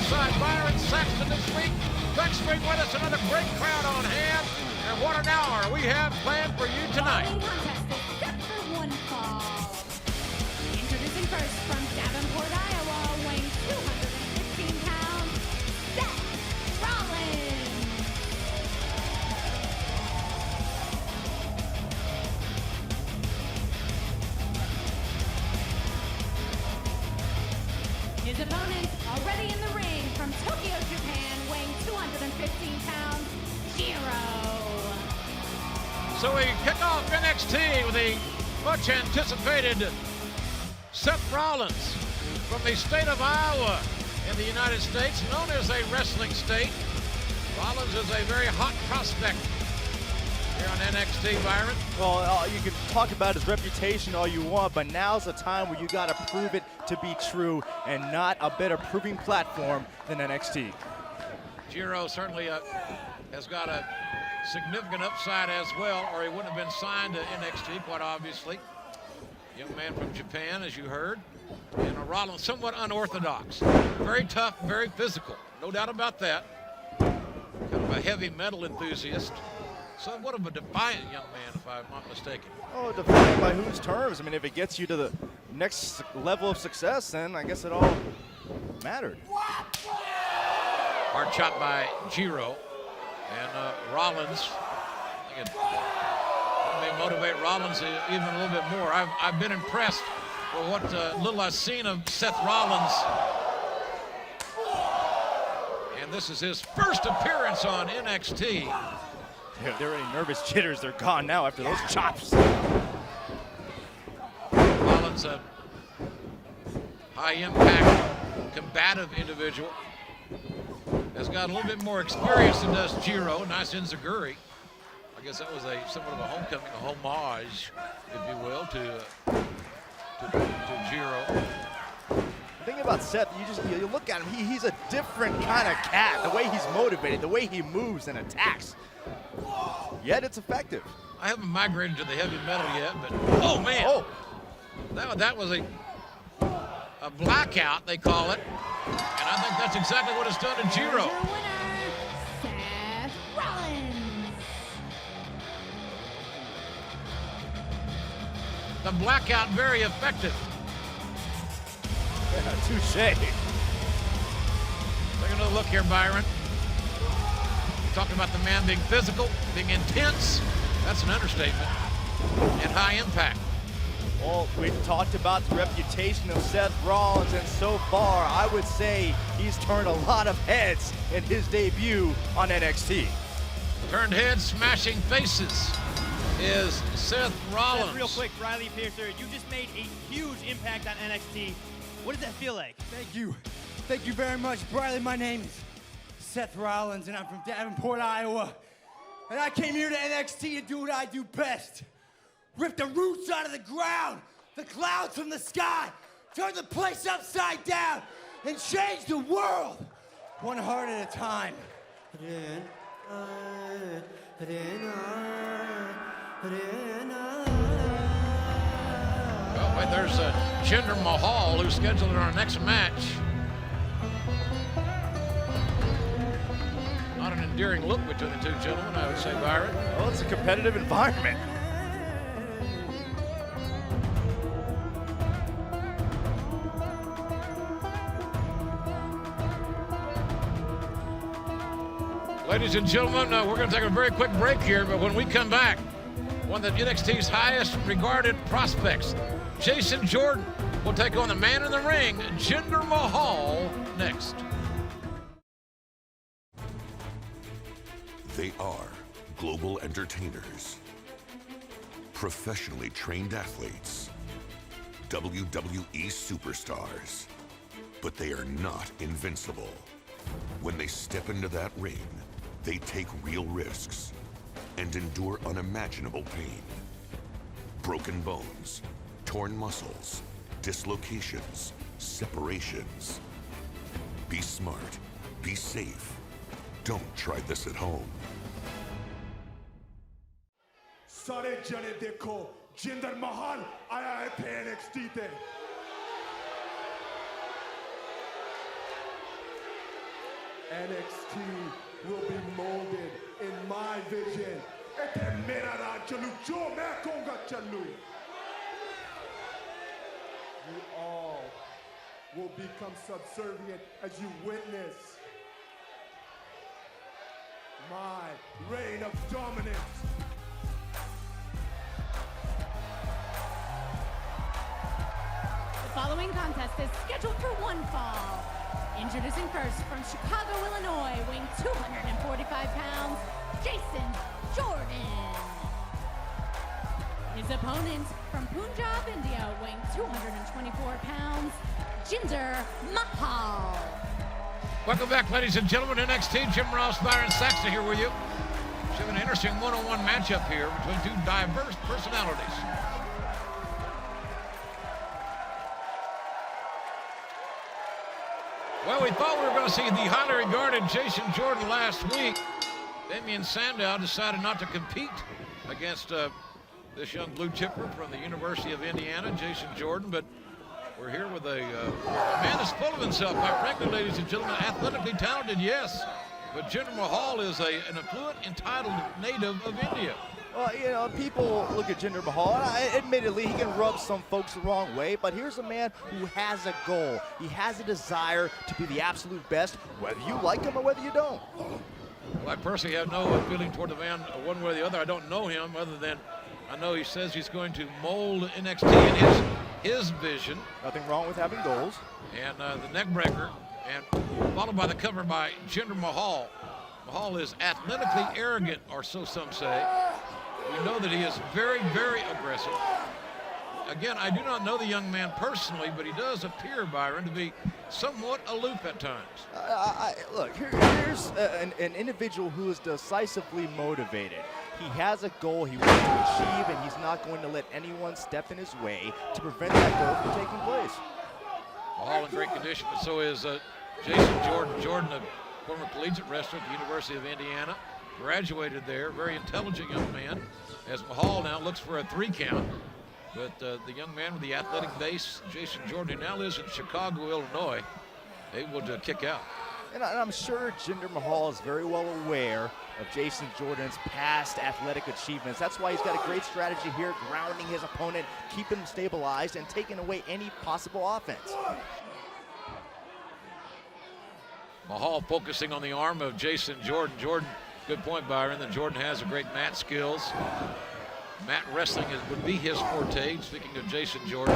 alongside Byron Saxton this week. Thanks for being with us. Another great crowd on hand. And what an hour we have planned for you tonight. Contest is set for one fall. Introducing first from Davenport, Iowa, weighing 215 pounds, Seth Rollins. His opponent, already in the ring, from Tokyo, Japan, weighing 215 pounds, Jiro. So we kick off NXT with the much anticipated Seth Rollins from the state of Iowa in the United States, known as a wrestling state. Rollins is a very hot prospect here on NXT, Byron. Well, you can talk about his reputation all you want, but now's the time where you got to prove it to be true, and not a better proving platform than NXT. Jiro certainly has got a significant upside as well, or he wouldn't have been signed to NXT, quite obviously. Young man from Japan, as you heard. And Rollins, somewhat unorthodox. Very tough, very physical. No doubt about that. Kind of a heavy metal enthusiast. Somewhat of a defiant young man, if I'm not mistaken. Oh, defined by whose terms? I mean, if it gets you to the next level of success, then I guess it all mattered. Hard shot by Jiro. And Rollins, I think it may motivate Rollins even a little bit more. I've been impressed with what little I've seen of Seth Rollins. And this is his first appearance on NXT. If there are any nervous jitters, they're gone now after those chops. Rollins, a high impact, combative individual. Has got a little bit more experience than does Jiro. Nice enziguri. I guess that was somewhat of a homecoming, a homage, if you will, to Jiro. The thing about Seth, you look at him, he's a different kind of cat. The way he's motivated, the way he moves and attacks. Yet it's effective. I haven't migrated to the heavy metal yet, but oh man, that was a blackout, they call it. And I think that's exactly what it's done to Jiro. Your winner, Seth Rollins. The blackout, very effective. Yeah, touche. Take another look here, Byron. Talking about the man being physical, being intense. That's an understatement. And high impact. Well, we've talked about the reputation of Seth Rollins, and so far, I would say he's turned a lot of heads in his debut on NXT. Turned heads, smashing faces is Seth Rollins. Seth, real quick, Riley Piercer, you just made a huge impact on NXT. What does that feel like? Thank you. Thank you very much, Briley. My name is Seth Rollins, and I'm from Davenport, Iowa. And I came here to NXT to do what I do best. Rip the roots out of the ground, the clouds from the sky, turn the place upside down, and change the world, one heart at a time. Oh, wait, there's Jinder Mahal, who's scheduled in our next match. Not an endearing look between the two gentlemen, I would say, Byron. Well, it's a competitive environment. Ladies and gentlemen, we're going to take a very quick break here, but when we come back, one of the NXT's highest regarded prospects, Jason Jordan, will take on the man in the ring, Jinder Mahal, next. They are global entertainers, professionally trained athletes, WWE superstars, but they are not invincible. When they step into that ring, they take real risks and endure unimaginable pain. Broken bones, torn muscles, dislocations, separations. Be smart, be safe. Don't try this at home. सारे जने देखो जिंदर महल आया है NXT पे NXT will be molded in my vision. You all will become subservient as you witness my reign of dominance. The following contest is scheduled for one fall. Introducing first from Chicago, Illinois, weighing 245 pounds, Jason Jordan. His opponent from Punjab, India, weighing 224 pounds, Jinder Mahal. Welcome back, ladies and gentlemen. NXT, Jim Ross, Byron Saxton here with you. We have an interesting one-on-one matchup here between two diverse personalities. Well, we thought we were going to see the highly regarded Jason Jordan last week. Damien Sandow decided not to compete against this young blue chipper from the University of Indiana, Jason Jordan, but we're here with a man that's full of himself, quite frankly, ladies and gentlemen. Athletically talented, yes, but Jinder Mahal is an affluent, entitled native of India. Well, you know, people look at Jinder Mahal, and admittedly, he can rub some folks the wrong way, but here's a man who has a goal. He has a desire to be the absolute best, whether you like him or whether you don't. Well, I personally have no feeling toward the man one way or the other. I don't know him other than I know he says he's going to mold NXT in his vision. Nothing wrong with having goals. And the neck breaker, and followed by the cover by Jinder Mahal. Mahal is athletically arrogant, or so some say. We know that he is very, very aggressive. Again, I do not know the young man personally, but he does appear, Byron, to be somewhat aloof at times. Look, here's an individual who is decisively motivated. He has a goal he wants to achieve, and he's not going to let anyone step in his way to prevent that goal from taking place. Mahal in great condition, but so is Jason Jordan. Jordan, a former collegiate wrestler at the University of Indiana, graduated there, very intelligent young man, as Mahal now looks for a 3 count. But the young man with the athletic base, Jason Jordan, who now lives in Chicago, Illinois, able to kick out. And I'm sure Jinder Mahal is very well aware of Jason Jordan's past athletic achievements. That's why he's got a great strategy here, grounding his opponent, keeping him stabilized, and taking away any possible offense. Mahal focusing on the arm of Jason Jordan. Jordan, good point, Byron, that Jordan has a great mat skills. Mat wrestling would be his forte, speaking of Jason Jordan,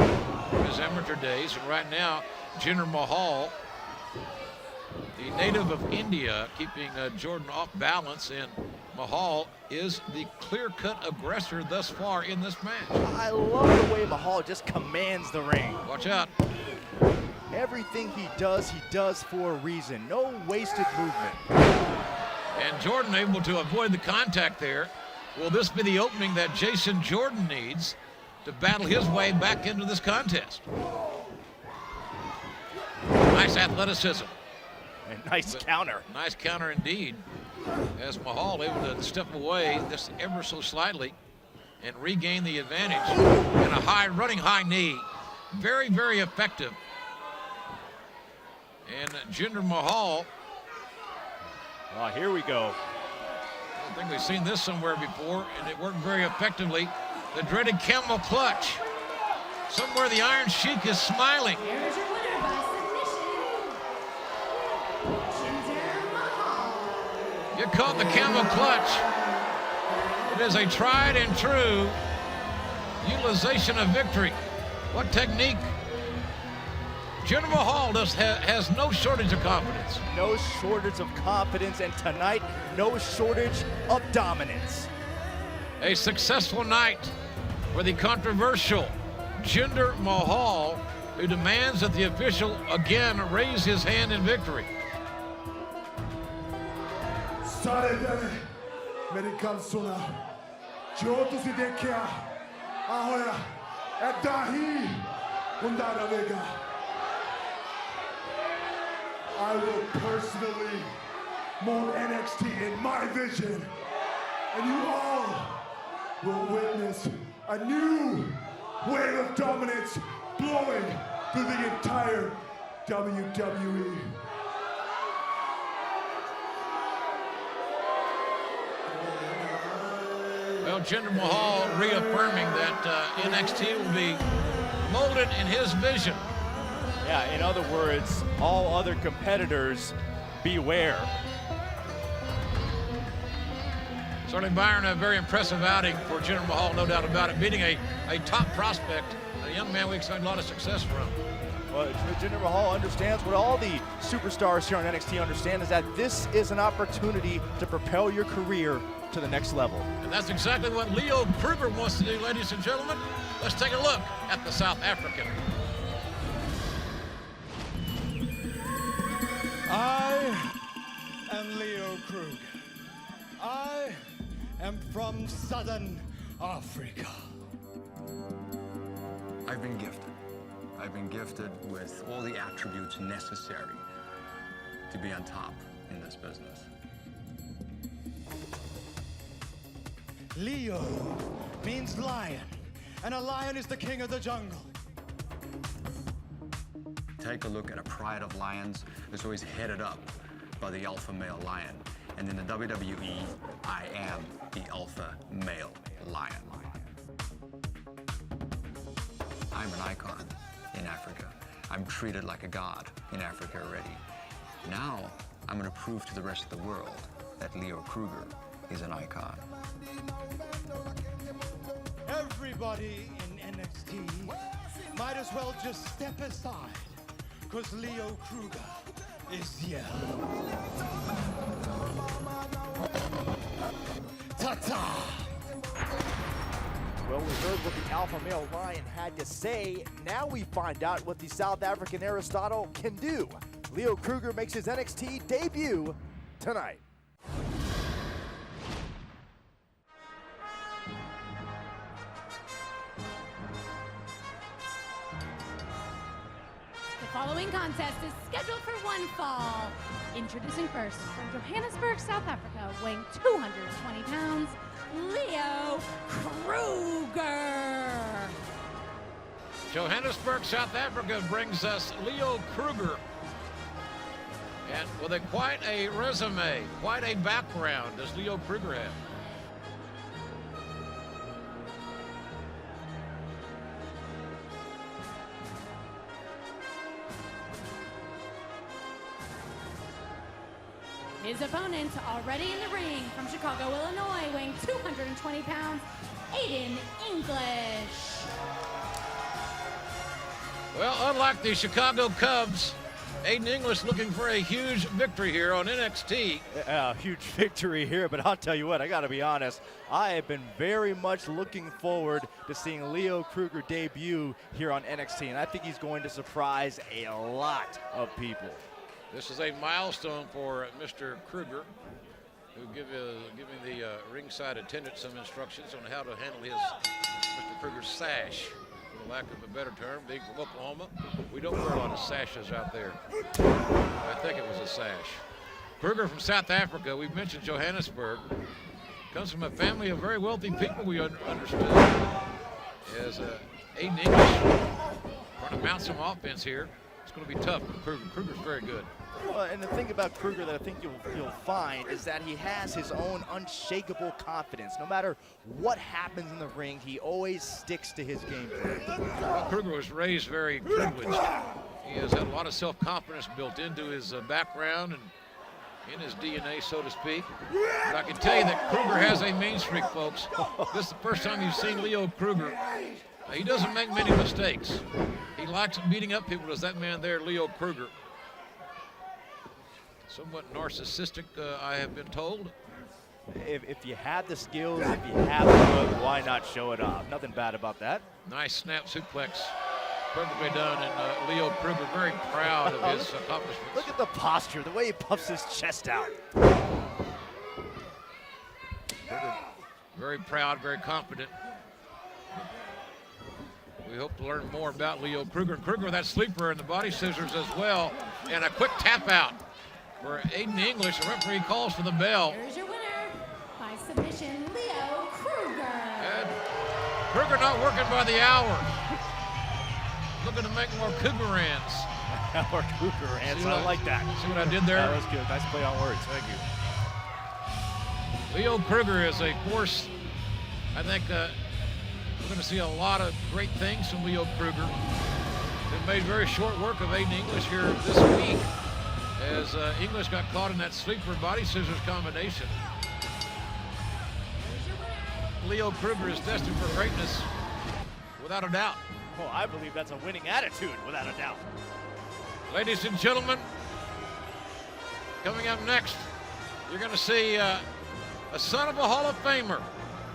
from his amateur days. And right now, Jinder Mahal, the native of India, keeping Jordan off balance, and Mahal is the clear-cut aggressor thus far in this match. I love the way Mahal just commands the ring. Watch out. Everything he does for a reason. No wasted movement. And Jordan able to avoid the contact there. Will this be the opening that Jason Jordan needs to battle his way back into this contest? Nice athleticism. And nice counter. Nice counter indeed. As Mahal able to step away just ever so slightly and regain the advantage. And a running high knee. Very, very effective. And Jinder Mahal. Here we go. I think we've seen this somewhere before, and it worked very effectively. The dreaded camel clutch. Somewhere the Iron Sheik is smiling. Here's your winner by submission, Jinder Mahal. You caught the camel clutch. It is a tried and true utilization of victory. What technique? Jinder Mahal has no shortage of confidence. No shortage of confidence, and tonight, no shortage of dominance. A successful night for the controversial Jinder Mahal, who demands that the official again raise his hand in victory. Saredane, American Sona, Joto Sidekia, Ahoya, Adahi, Undara Vega. I will personally mold NXT in my vision, and you all will witness a new wave of dominance blowing through the entire WWE. Well, Jinder Mahal reaffirming that NXT will be molded in his vision. Yeah, in other words, all other competitors, beware. Certainly, Byron, a very impressive outing for Jinder Mahal, no doubt about it, beating a top prospect, a young man we expect a lot of success from. Well, Jinder Mahal understands what all the superstars here on NXT understand, is that this is an opportunity to propel your career to the next level. And that's exactly what Leo Kruger wants to do, ladies and gentlemen. Let's take a look at the South African. I am Leo Kruger. I am from Southern Africa. I've been gifted. I've been gifted with all the attributes necessary to be on top in this business. Leo means lion, and a lion is the king of the jungle. Take a look at a pride of lions that's always headed up by the alpha male lion. And in the WWE, I am the alpha male lion. I'm an icon in Africa. I'm treated like a god in Africa already. Now, I'm gonna prove to the rest of the world that Leo Kruger is an icon. Everybody in NXT might as well just step aside, because Leo Kruger is here. Ta-ta! Well, we heard what the alpha male lion had to say. Now we find out what the South African Aristotle can do. Leo Kruger makes his NXT debut tonight. The following contest is scheduled for one fall. Introducing first, from Johannesburg, South Africa, weighing 220 pounds, Leo Kruger. Johannesburg, South Africa brings us Leo Kruger. And with quite a resume, quite a background does Leo Kruger have. His opponent already in the ring from Chicago, Illinois, weighing 220 pounds, Aiden English. Well, unlike the Chicago Cubs, Aiden English looking for a huge victory here on NXT. Huge victory here, but I'll tell you what, I gotta be honest, I have been very much looking forward to seeing Leo Kruger debut here on NXT, and I think he's going to surprise a lot of people. This is a milestone for Mr. Kruger, who giving the ringside attendant some instructions on how to handle his Mr. Kruger's sash. For lack of a better term, being from Oklahoma, we don't wear a lot of sashes out there. I think it was a sash. Kruger from South Africa, we've mentioned Johannesburg, comes from a family of very wealthy people, we understood. As Aiden English trying to mount some offense here. It's going to be tough for Kruger. Kruger's very good. Well, and the thing about Kruger that I think you'll find is that he has his own unshakable confidence. No matter what happens in the ring, he always sticks to his game plan. Well, Kruger was raised very privileged. He has had a lot of self-confidence built into his background and in his DNA, so to speak. But I can tell you that Kruger has a mean streak, folks. This is the first time you've seen Leo Kruger. He doesn't make many mistakes. He likes beating up people. Does that man there, Leo Kruger? Somewhat narcissistic, I have been told. If you have the skills, if you have the look, why not show it off? Nothing bad about that. Nice snap suplex. Perfectly done, and Leo Kruger very proud of his accomplishments. Look at the posture, the way he puffs his chest out. Kruger, very proud, very confident. We hope to learn more about Leo Kruger. Kruger, that sleeper and the body scissors as well. And a quick tap out for Aiden English. The referee calls for the bell. Here's your winner by submission, Leo Kruger. And Kruger not working by the hour. Looking to make more Cougarans. Or Cougar hands, I like that. See what I did there? That was good. Nice play on words. Thank you. Leo Kruger is a force I think we're going to see a lot of great things from Leo Kruger. They've made very short work of Aiden English here this week, as English got caught in that sleeper body scissors combination. Leo Kruger is destined for greatness, without a doubt. Well, I believe that's a winning attitude, without a doubt. Ladies and gentlemen, coming up next, you're going to see a son of a Hall of Famer,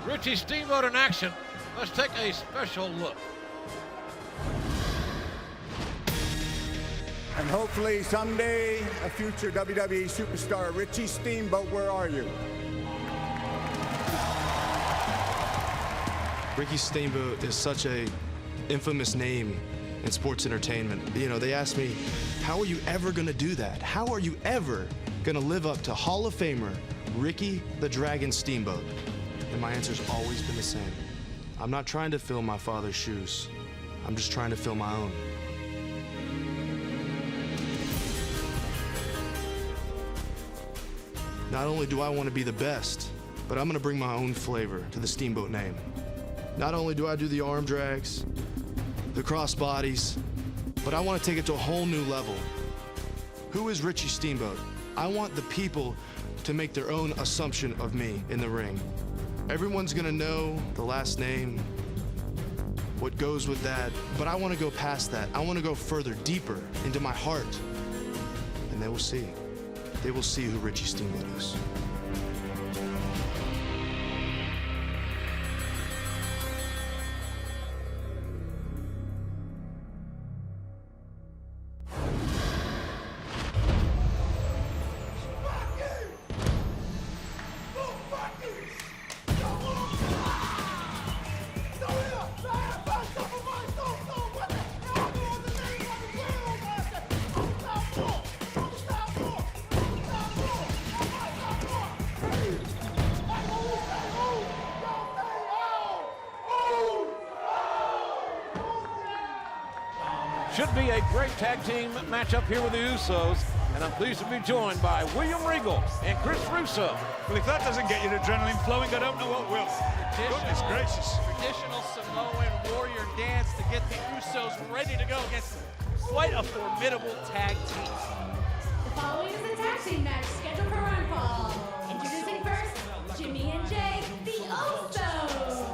Richie Steamboat, in action. Let's take a special look. And hopefully someday a future WWE superstar. Richie Steamboat, where are you? Ricky Steamboat is such a infamous name in sports entertainment. You know, they asked me, how are you ever gonna do that? How are you ever gonna live up to Hall of Famer Ricky the Dragon Steamboat? And my answer's always been the same. I'm not trying to fill my father's shoes. I'm just trying to fill my own. Not only do I want to be the best, but I'm going to bring my own flavor to the Steamboat name. Not only do I do the arm drags, the cross bodies, but I want to take it to a whole new level. Who is Richie Steamboat? I want the people to make their own assumption of me in the ring. Everyone's going to know the last name, what goes with that, but I want to go past that. I want to go further, deeper into my heart, and they will see. They will see who Richie Steamboat is. Should be a great tag team matchup here with the Usos, and I'm pleased to be joined by William Regal and Chris Russo. Well, if that doesn't get your adrenaline flowing, I don't know what will. Goodness gracious. Traditional Samoan warrior dance to get the Usos ready to go against quite a formidable tag team. The following is a tag team match scheduled for one fall. Introducing first, Jimmy and Jay, the Usos.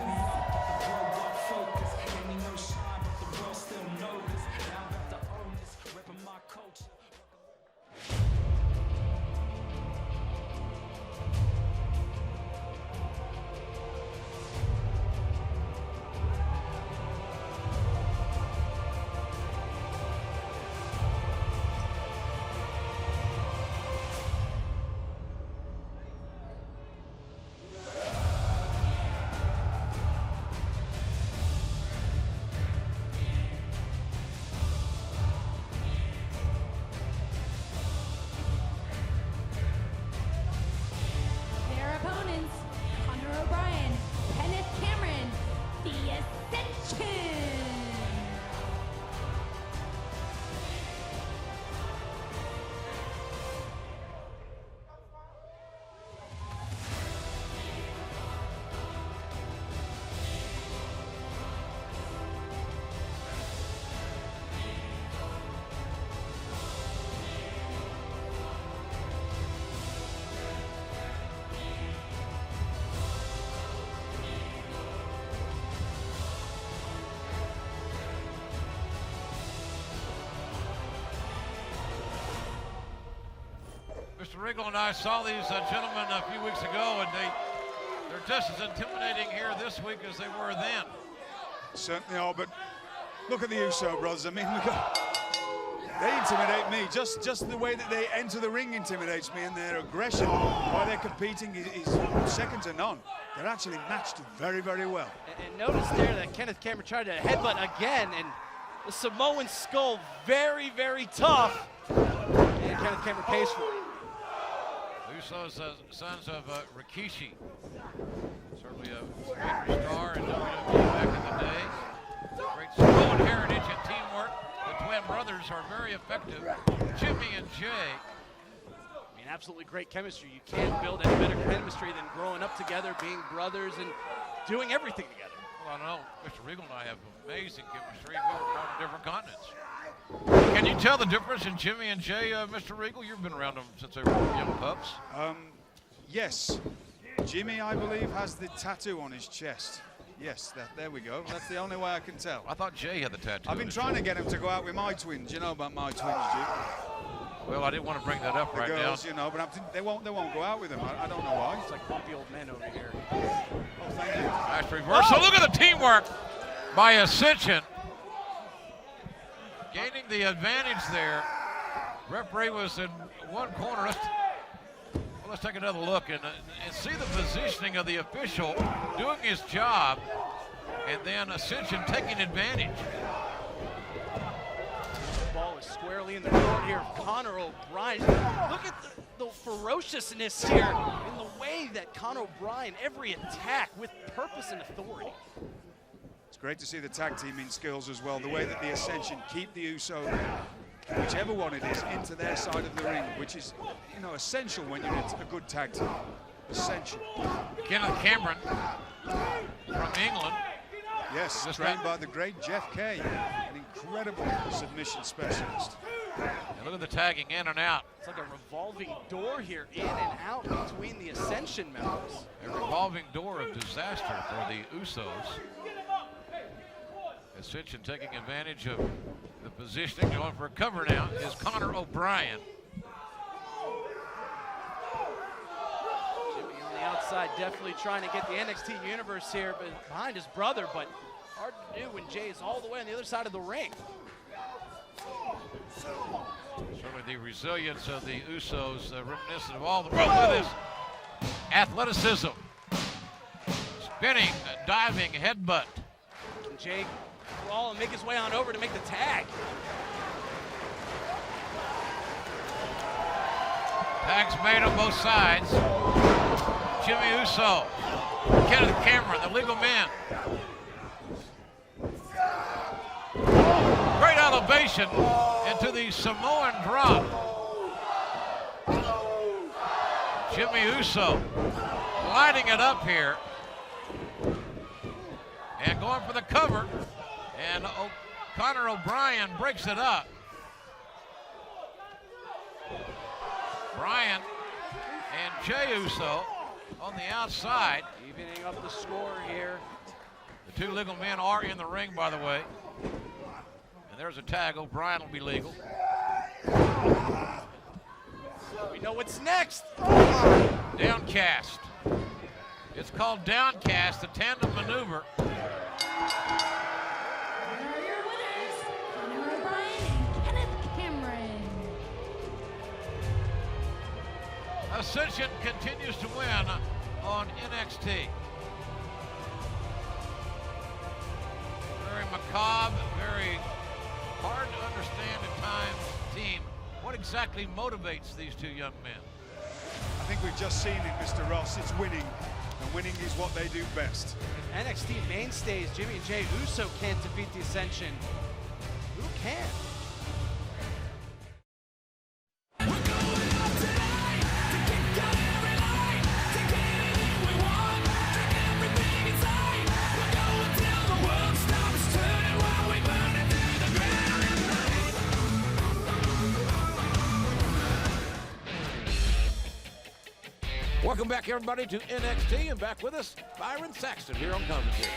Mr. Regal and I saw these gentlemen a few weeks ago, and they're just as intimidating here this week as they were then. Certainly are, but look at the Uso brothers. I mean, they intimidate me. Just the way that they enter the ring intimidates me, and their aggression while they're competing is second to none. They're actually matched very, very well. And notice there that Kenneth Cameron tried to headbutt again, and the Samoan skull very, very tough. And Kenneth Cameron pays for it. Usos, sons of Rikishi, certainly a great star in WWE back in the day. Great Samoan heritage and teamwork. The twin brothers are very effective. Jimmy and Jay. I mean, absolutely great chemistry. You can't build any better chemistry than growing up together, being brothers, and doing everything together. Well, I know Mr. Regal and I have amazing chemistry. We were on different continents. Can you tell the difference in Jimmy and Jay, Mr. Regal? You've been around them since they were young pups. Yes. Jimmy, I believe, has the tattoo on his chest. Yes, there we go. That's the only way I can tell. I thought Jay had the tattoo. I've been trying to get him to go out with my twins. You know about my twins, Jim. Well, I didn't want to bring that up The right girls, now. you know, but they won't go out with him. I don't know why. It's like grumpy old men over here. Oh, thank you. Nice reversal. Look at the teamwork by Ascension. Gaining the advantage there. Referee was in one corner. Let's take another look and see the positioning of the official doing his job, and then Ascension taking advantage. The ball is squarely in the court here. Conor O'Brien. Look at the ferociousness here in the way that Conor O'Brien, every attack with purpose and authority. It's great to see the tag teaming skills as well. The way that the Ascension keep the Uso, whichever one it is, into their side of the ring, which is, you know, essential when you're a good tag team. Essential. Kenneth Cameron from England. Yes, trained by the great Jeff Kay, an incredible submission specialist. And look at the tagging in and out. It's like a revolving door here, in and out between the Ascension members. A revolving door of disaster for the Usos. Ascension taking advantage of the positioning. Going for a cover now is Conor O'Brien. Jimmy on the outside, definitely trying to get the NXT Universe here behind his brother, but hard to do when Jay is all the way on the other side of the ring. Certainly the resilience of the Usos reminiscent of all the world with his athleticism. Spinning, diving headbutt. Can Jay crawl and make his way on over to make the tag? Tags made on both sides. Jimmy Uso, Kenneth Cameron, the legal man. Great elevation into the Samoan drop. Jimmy Uso lighting it up here. And going for the cover. And Conor O'Brien breaks it up. Bryan and Jey Uso on the outside. Evening up the score here. The two legal men are in the ring, by the way. And there's a tag. O'Brien will be legal. We know what's next. Downcast. It's called Downcast, the tandem maneuver. Your winners, Conor O'Brien and Kenneth Cameron. Ascension continues to win on NXT. Very macabre, very hard to understand at times team. What exactly motivates these two young men? I think we've just seen it, Mr. Ross. It's winning, and winning is what they do best. If NXT mainstays Jimmy and Jey Uso can't defeat the Ascension, who can? Welcome back, everybody, to NXT, and back with us, Byron Saxton here on commentary.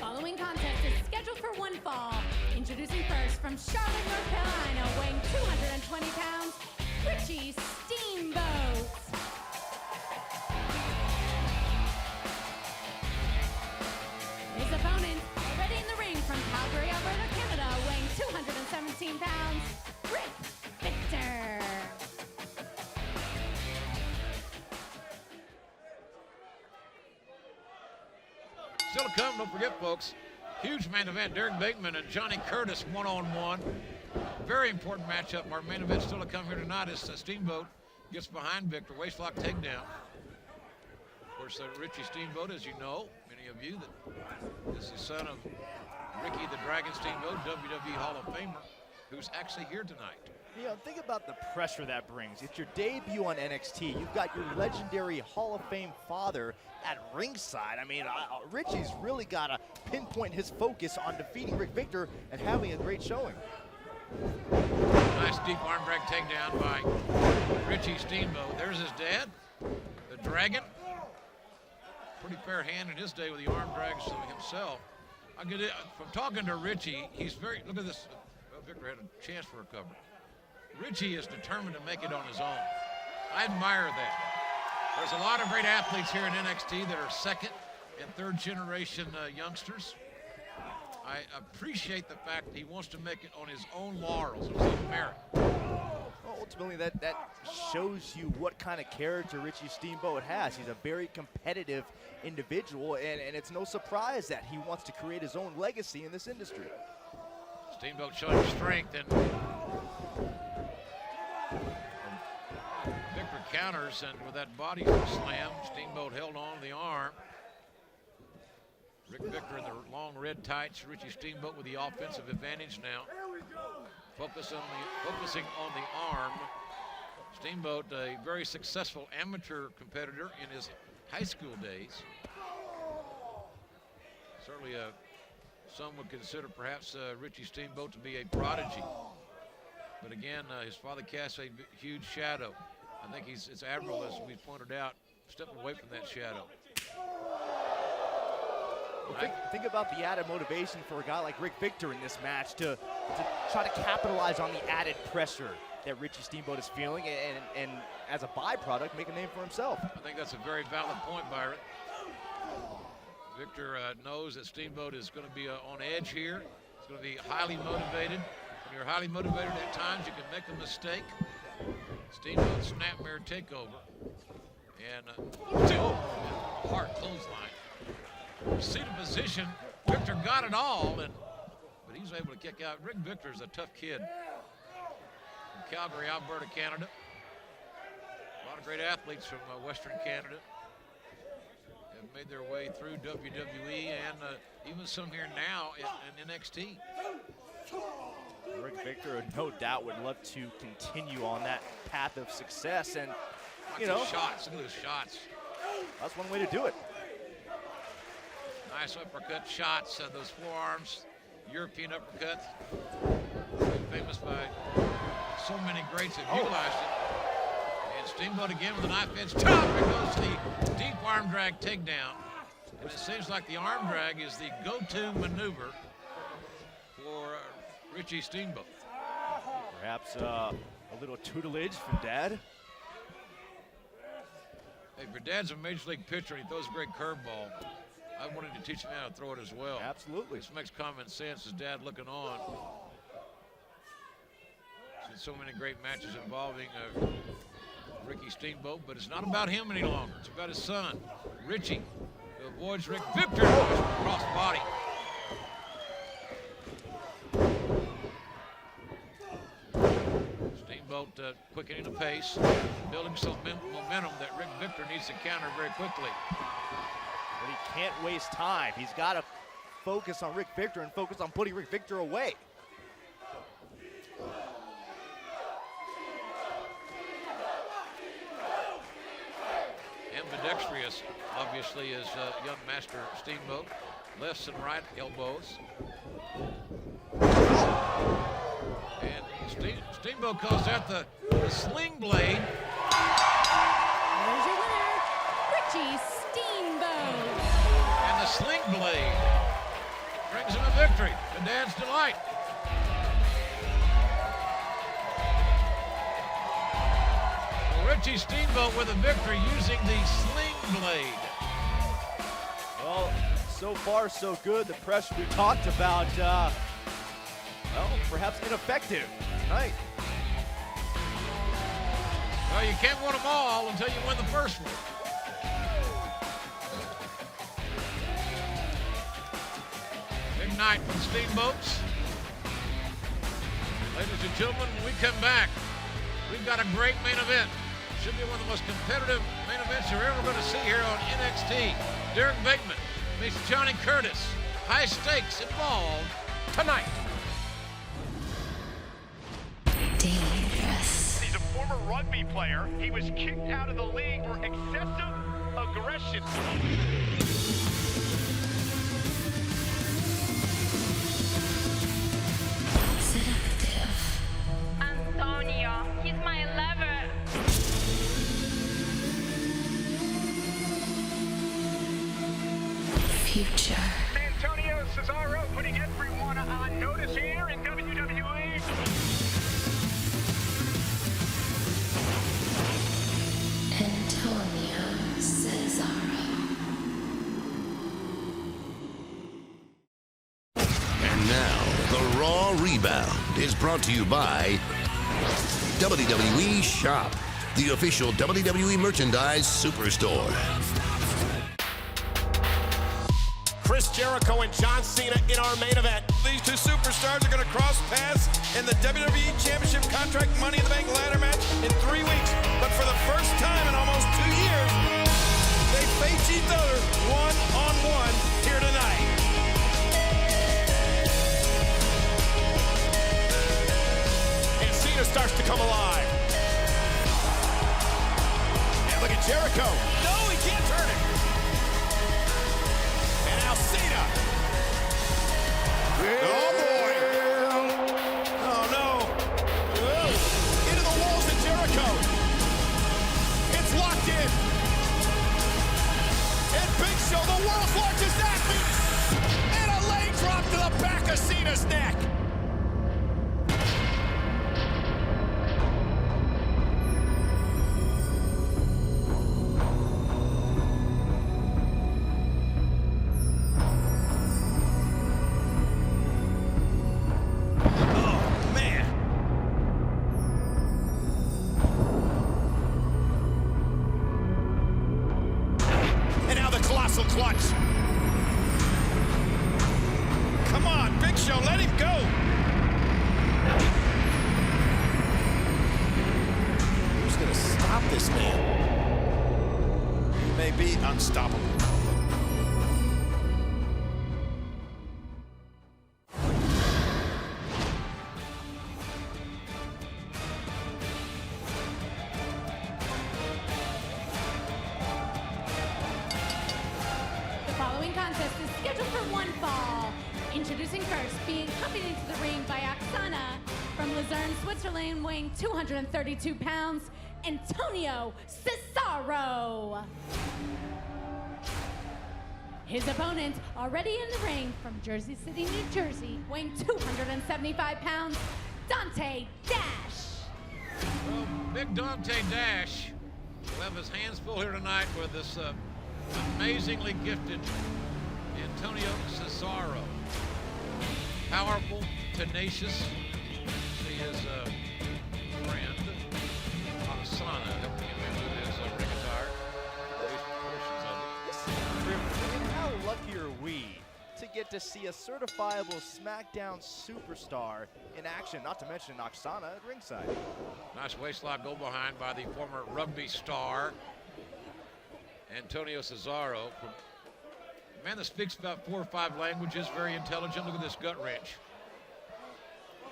Following contest is scheduled for one fall. Introducing first from Charlotte, North Carolina, weighing 220 pounds, Richie Steamboat. His opponent, already in the ring from Calgary, Alberta, Canada, weighing 217 pounds, Rick Victor. Still to come, don't forget, folks, huge main event, Derek Bateman and Johnny Curtis one-on-one. Very important matchup. Our main event still to come here tonight as Steamboat gets behind Victor, waistlock takedown. Of course, Richie Steamboat, as you know, many of you, that is the son of Ricky the Dragon Steamboat, WWE Hall of Famer, who's actually here tonight. You know, think about the pressure that brings. It's your debut on NXT. You've got your legendary Hall of Fame father at ringside. I mean, Richie's really got to pinpoint his focus on defeating Rick Victor and having a great showing. Nice deep arm drag takedown by Richie Steamboat. There's his dad, the Dragon. Pretty fair hand in his day with the arm drags himself. I get it from talking to Richie. He's very, look at this. Victor had a chance for a cover. Richie is determined to make it on his own. I admire that. There's a lot of great athletes here in NXT that are second and third generation youngsters. I appreciate the fact that he wants to make it on his own laurels, his own merit. Well, ultimately, that shows you what kind of character Richie Steamboat has. He's a very competitive individual, and it's no surprise that he wants to create his own legacy in this industry. Steamboat showing strength, and Victor counters, and with that body slam, Steamboat held on to the arm. Rick Victor in the long red tights, Richie Steamboat with the offensive advantage now. Focusing on the arm. Steamboat, a very successful amateur competitor in his high school days. Certainly some would consider perhaps Richie Steamboat to be a prodigy. But again, his father casts a huge shadow. I think it's admirable, as we pointed out, stepping away from that shadow. Well, think about the added motivation for a guy like Rick Victor in this match to try to capitalize on the added pressure that Richie Steamboat is feeling, and as a byproduct, make a name for himself. I think that's a very valid point, Byron. Victor knows that Steamboat is going to be on edge here. He's going to be highly motivated. When you're highly motivated at times, you can make a mistake. Steamboat snapmare takeover. And hard clothesline. See the position. Victor got it all, but he's able to kick out. Rick Victor is a tough kid from Calgary, Alberta, Canada. A lot of great athletes from Western Canada have made their way through WWE, and even some here now in NXT. Rick Victor, no doubt, would love to continue on that path of success, and Look at those shots. that's one way to do it. Nice uppercut shots, those forearms, European uppercuts. Famous by so many greats have utilized it. And Steamboat again with a knife edge top. Here goes the deep arm drag takedown. And it seems like the arm drag is the go-to maneuver for Richie Steamboat. Perhaps a little tutelage from Dad. Hey, if your dad's a major league pitcher and he throws a great curveball, I wanted to teach him how to throw it as well. Absolutely. This makes common sense, his dad looking on. Seen so many great matches involving Ricky Steamboat, but it's not about him any longer. It's about his son, Richie, who avoids Rick Victor cross body. Steamboat quickening the pace, building some momentum that Rick Victor needs to counter very quickly. But he can't waste time. He's got to focus on Rick Victor and focus on putting Rick Victor away. Ambidextrous, obviously, is young master Steamboat. Lefts and right elbows. And Steamboat calls out the sling blade. There's your winner, Richie Steamboat. And the sling blade brings him a victory to Dad's delight. Well, Richie Steamboat with a victory using the sling blade. Well, so far so good. The pressure we talked about, well, perhaps ineffective tonight. Well, you can't win them all until you win the first one. Big night from Steamboats. Ladies and gentlemen, when we come back, we've got a great main event. Should be one of the most competitive main events you're ever going to see here on NXT. Derek Bateman meets Johnny Curtis. High stakes involved tonight. Daily. former rugby player. He was kicked out of the league for excessive aggression. Seductive. Antonio, he's my lover. Future. Antonio Cesaro putting everyone on notice here in WWE. Antonio Cesaro. And now, the Raw Rebound is brought to you by WWE Shop, the official WWE merchandise superstore. Chris Jericho and John Cena in our main event. These two superstars are going to cross paths in the WWE Championship Contract Money in the Bank ladder match in 3 weeks. But for the first time in almost 2 years, they face each other one-on-one here tonight. And Cena starts to come alive. And look at Jericho. No, he can't turn it. And now Cena. Oh, boy. Oh, no. Into the walls of Jericho. It's locked in. And Big Show, the world's largest athlete. And a leg drop to the back of Cena's neck. Clutch. Come on, Big Show, let him go. Who's going to stop this man? He may be unstoppable. Introducing first, being accompanied to the ring by Oksana from Luzerne, Switzerland, weighing 232 pounds, Antonio Cesaro. His opponent, already in the ring from Jersey City, New Jersey, weighing 275 pounds, Dante Dash. Well, big Dante Dash will have his hands full here tonight with this amazingly gifted Antonio Cesaro. Powerful, tenacious. See his friend, Oksana, helping him with his ring attire. At least portions of it. How lucky are we to get to see a certifiable SmackDown superstar in action, not to mention Oksana at ringside. Nice waistlock go behind by the former rugby star, Antonio Cesaro. A man that speaks about 4 or 5 languages, very intelligent. Look at this gut wrench.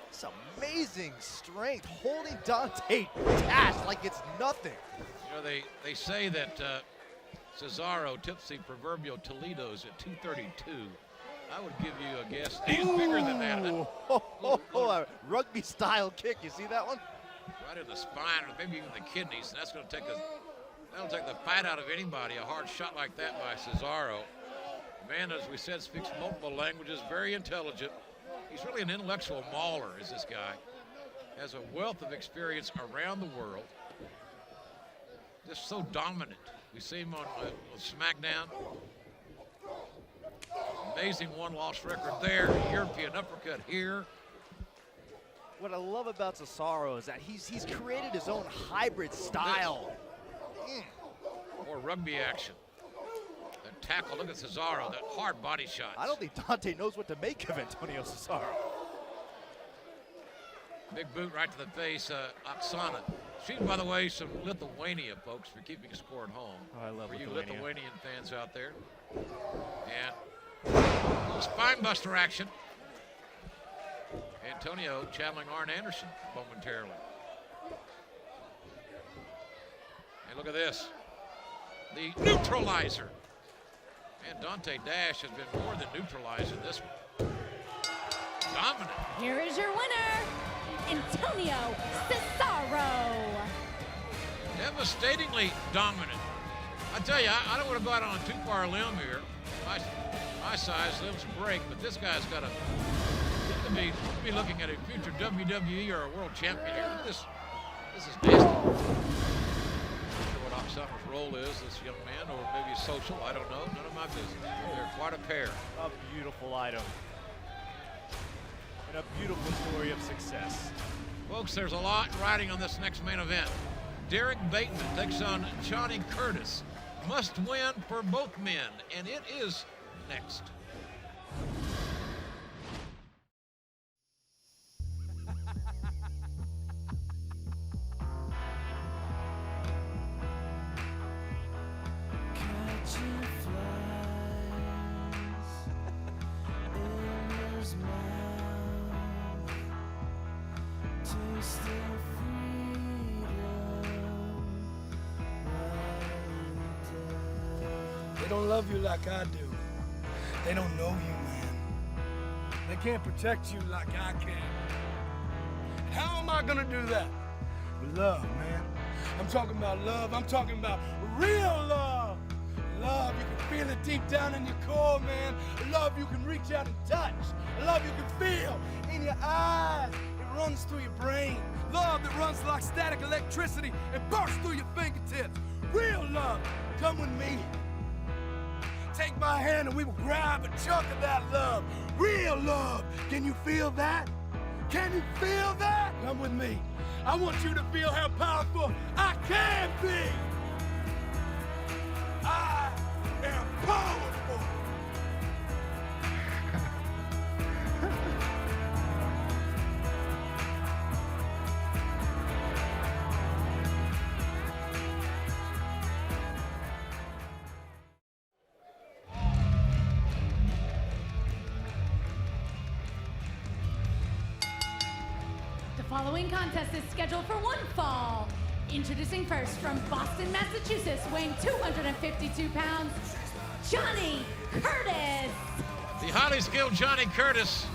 It's amazing strength, holding Dante Dash like it's nothing. You know, they say that Cesaro tips the proverbial Toledo's at 232. I would give you a guess. He's bigger than that. A rugby-style kick. You see that one? Right in the spine, or maybe even the kidneys. And that's going to that'll take the fight out of anybody. A hard shot like that by Cesaro. Man, as we said, speaks multiple languages, very intelligent. He's really an intellectual mauler, is this guy. Has a wealth of experience around the world. Just so dominant. We see him on SmackDown. Amazing one-loss record there. European uppercut here. What I love about Cesaro is that he's created his own hybrid style. More rugby action. That tackle, look at Cesaro, that hard body shot. I don't think Dante knows what to make of Antonio Cesaro. Big boot right to the face, Oksana. She's, by the way, from Lithuania, folks, for keeping score at home. Oh, I love for you Lithuania. Lithuanian fans out there. And a little spine buster action. Antonio channeling Arn Anderson momentarily. Look at this. The neutralizer. And Dante Dash has been more than neutralizing this one. Dominant. Here is your winner, Antonio Cesaro. Devastatingly dominant. I tell you, I don't want to go out on a too far limb here. My size lives to break, but this guy's got to be looking at a future WWE or a world champion here. Look at this. This is nasty. I'm not sure what Oksana's role is, this young man, or maybe social. I don't know. None of my business. They're quite a pair. A beautiful item. And a beautiful story of success. Folks, there's a lot riding on this next main event. Derek Bateman takes on Johnny Curtis. Must win for both men, and it is next. They don't love you like I do. They don't know you, man. They can't protect you like I can. How am I gonna do that? With love, man. I'm talking about love. I'm talking about real love. Love, you can feel it deep down in your core, man. Love you can reach out and touch. Love you can feel in your eyes. It runs through your brain. Love that runs like static electricity and bursts through your fingertips. Real love. Come with me. Take my hand and we will grab a chunk of that love. Real love. Can you feel that? Can you feel that? Come with me. I want you to feel how powerful I can be. I am powerful. The following contest is scheduled for one fall. Introducing first from Boston, Massachusetts, weighing 252 pounds, Johnny Curtis. The highly skilled Johnny Curtis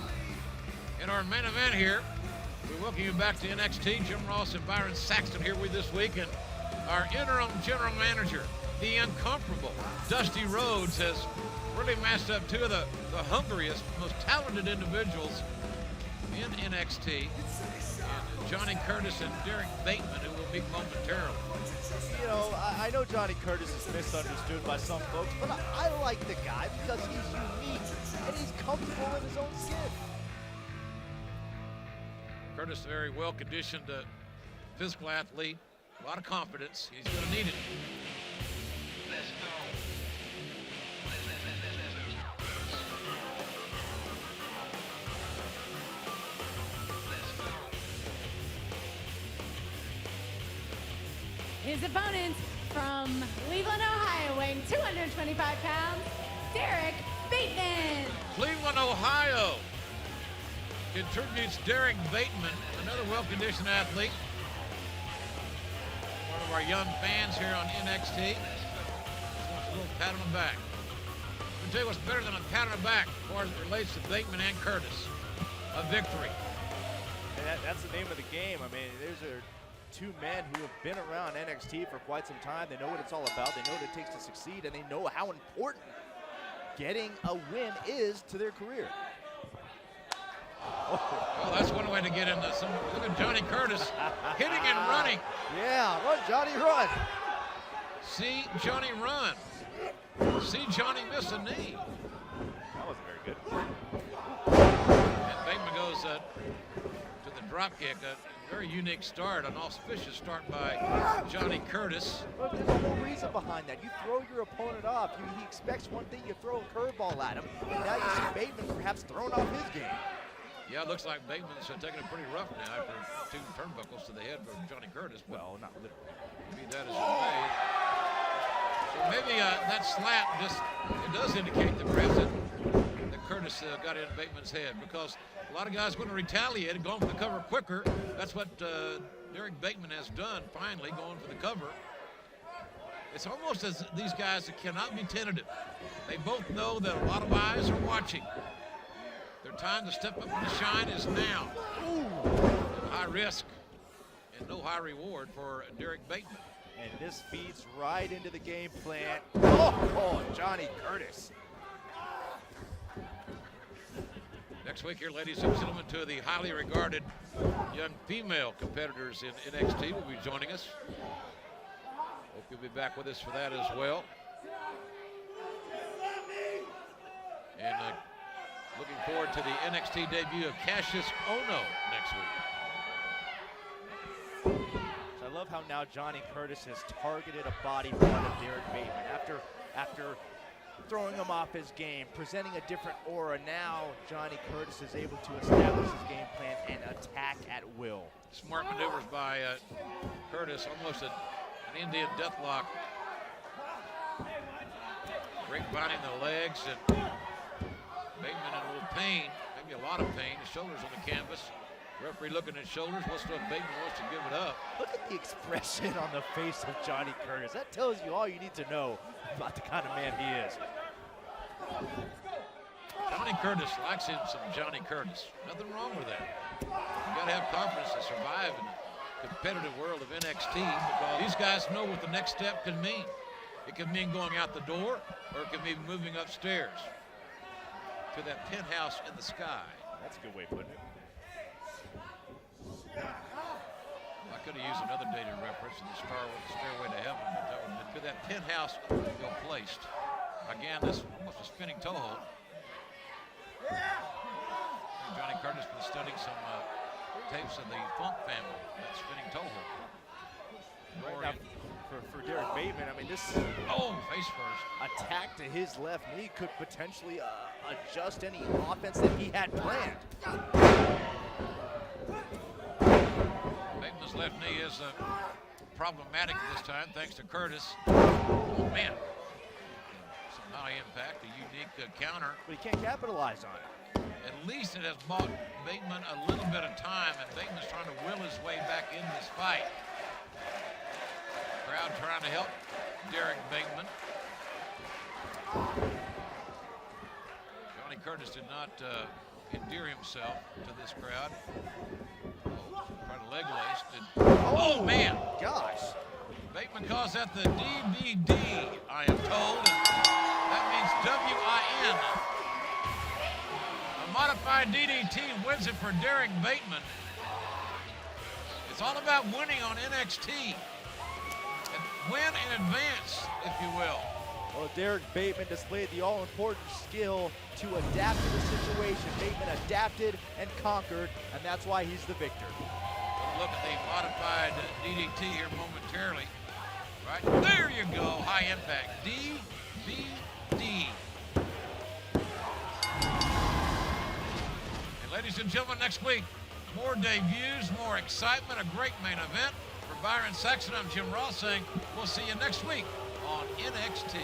in our main event here. We welcome you back to NXT. Jim Ross and Byron Saxton here with this week, and our interim general manager, the incomparable Dusty Rhodes, has really matched up two of the hungriest, most talented individuals in NXT. And Johnny Curtis and Derek Bateman, who will meet momentarily. You know, I know Johnny Curtis is misunderstood by some folks, but I like the guy because he's unique and he's comfortable in his own skin. Curtis, a very well-conditioned physical athlete, a lot of confidence. He's going to need it. His opponent from Cleveland, Ohio, weighing 225 pounds, Derek Bateman. Cleveland, Ohio contributes Derek Bateman, another well-conditioned athlete. One of our young fans here on NXT. Just wants a little pat on the back. I'll tell you what's better than a pat on the back as far as it relates to Bateman and Curtis. A victory. And that's the name of the game. I mean, those are two men who have been around NXT for quite some time. They know what it's all about. They know what it takes to succeed, and they know how important getting a win is to their career. Well, that's one way to get into some. Look at Johnny Curtis hitting and running. Yeah, run, Johnny, run. See Johnny run. See Johnny miss a knee. That wasn't very good. And Bateman goes to the drop kick. A very unique start, an auspicious start by Johnny Curtis. But there's a whole reason behind that. You throw your opponent off. He expects one thing, you throw a curveball at him, and now you see Bateman perhaps thrown off his game. Yeah, it looks like Bateman's taking it pretty rough now after two turnbuckles to the head for Johnny Curtis. Well, not literally. Maybe that is made. So maybe that slap it does indicate the present that Curtis got in Bateman's head, because a lot of guys going to retaliate and going for the cover quicker. That's what Derek Bateman has done, finally, going for the cover. It's almost as these guys that cannot be tentative. They both know that a lot of eyes are watching. Their time to step up and shine is now. High risk and no high reward for Derek Bateman. And this feeds right into the game plan. Oh, Johnny Curtis. Next week here, ladies and gentlemen, two of the highly regarded young female competitors in NXT will be joining us. Hope you'll be back with us for that as well. And looking forward to the NXT debut of Cassius Ohno next week. So I love how now Johnny Curtis has targeted a body part of Derek Bateman. After throwing him off his game, presenting a different aura, now Johnny Curtis is able to establish his game plan and attack at will. Smart maneuvers by Curtis, almost an Indian deathlock. Grapevining the legs, and Bateman in a little pain, maybe a lot of pain. His shoulders on the canvas. Referee looking at shoulders. What's up? Bateman wants to give it up. Look at the expression on the face of Johnny Curtis. That tells you all you need to know about the kind of man he is. Johnny Curtis likes him some Johnny Curtis. Nothing wrong with that. You got to have confidence to survive in the competitive world of NXT, because these guys know what the next step can mean. It can mean going out the door, or it can mean moving upstairs to that penthouse in the sky. That's a good way of putting it. I could have used another dated reference in the Stairway to Heaven, but that would have been to that penthouse well placed. Again, this almost a spinning toe hold. Johnny Curtis been studying some tapes of the Funk family, that spinning toe hold. Right now, for Derek Bateman, I mean, this face first attack to his left knee could potentially adjust any offense that he had planned. Bateman's left knee is problematic this time, thanks to Curtis. Oh, man. Some high impact, a unique counter. But he can't capitalize on it. At least it has bought Bateman a little bit of time, and Bateman's trying to will his way back in this fight. Crowd trying to help Derek Bateman. Johnny Curtis did not endear himself to this crowd. Trying to leg lace. Oh, man. Gosh. Bateman calls that the DBD, I am told. That means W-I-N. A modified DDT wins it for Derek Bateman. It's all about winning on NXT. Win in advance, if you will. Well, Derek Bateman displayed the all-important skill to adapt to the situation. Bateman adapted and conquered, and that's why he's the victor. Look at the modified DDT here momentarily. Right there you go, high impact. DBD. And ladies and gentlemen, next week, more debuts, more excitement, a great main event. For Byron Saxton, I'm Jim Ross saying we'll see you next week on NXT.